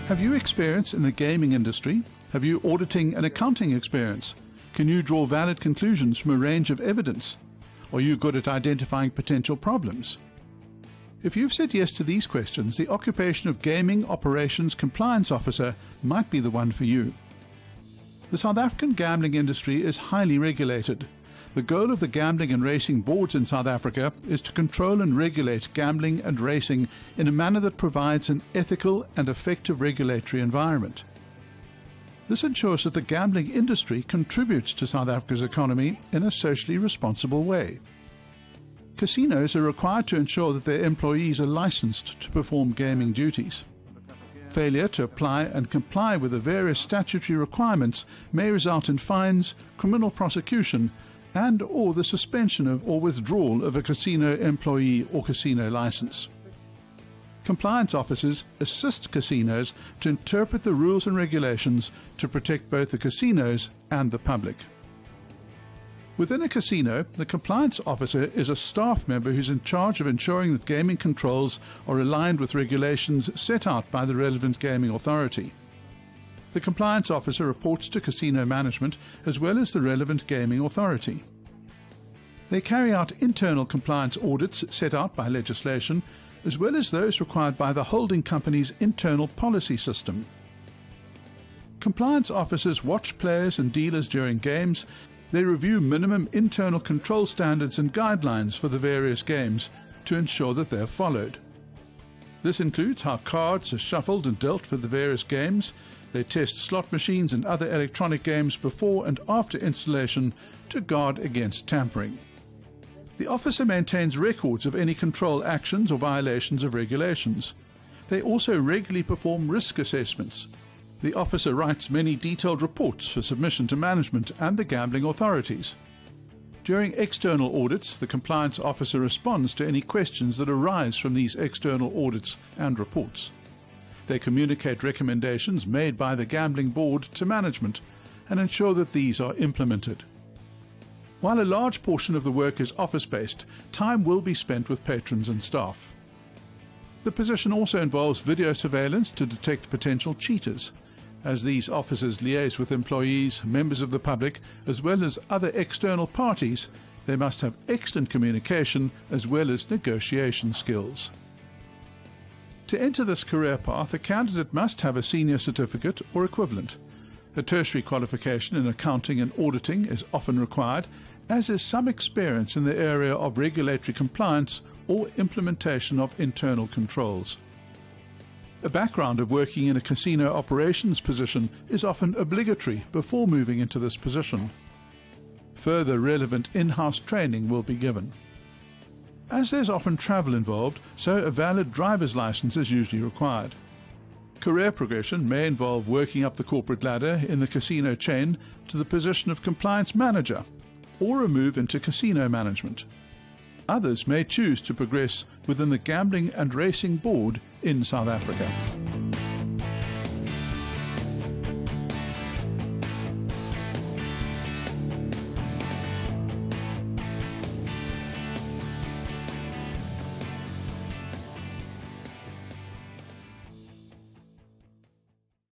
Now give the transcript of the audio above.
Have you experience in the gaming industry? Have you auditing and accounting experience? Can you draw valid conclusions from a range of evidence? Are you good at identifying potential problems? If you've said yes to these questions, the occupation of Gaming Operations Compliance Officer might be the one for you. The South African gambling industry is highly regulated. The goal of the gambling and racing boards in South Africa is to control and regulate gambling and racing in a manner that provides an ethical and effective regulatory environment. This ensures that the gambling industry contributes to South Africa's economy in a socially responsible way. Casinos are required to ensure that their employees are licensed to perform gaming duties. Failure to apply and comply with the various statutory requirements may result in fines, criminal prosecution, and/or the suspension of or withdrawal of a casino employee or casino license. Compliance officers assist casinos to interpret the rules and regulations to protect both the casinos and the public. Within a casino, the compliance officer is a staff member who's in charge of ensuring that gaming controls are aligned with regulations set out by the relevant gaming authority. The compliance officer reports to casino management as well as the relevant gaming authority. They carry out internal compliance audits set out by legislation, as well as those required by the holding company's internal policy system. Compliance officers watch players and dealers during games. They review minimum internal control standards and guidelines for the various games to ensure that they are followed. This includes how cards are shuffled and dealt for the various games. They test slot machines and other electronic games before and after installation to guard against tampering. The officer maintains records of any control actions or violations of regulations. They also regularly perform risk assessments. The officer writes many detailed reports for submission to management and the gambling authorities. During external audits, the compliance officer responds to any questions that arise from these external audits and reports. They communicate recommendations made by the gambling board to management and ensure that these are implemented. While a large portion of the work is office-based, time will be spent with patrons and staff. The position also involves video surveillance to detect potential cheaters. As these officers liaise with employees, members of the public, as well as other external parties, they must have excellent communication as well as negotiation skills. To enter this career path, a candidate must have a senior certificate or equivalent. A tertiary qualification in accounting and auditing is often required, as is some experience in the area of regulatory compliance or implementation of internal controls. A background of working in a casino operations position is often obligatory before moving into this position. Further relevant in-house training will be given. As there's often travel involved, so a valid driver's license is usually required. Career progression may involve working up the corporate ladder in the casino chain to the position of compliance manager, or a move into casino management. Others may choose to progress within the Gambling and Racing Board in South Africa.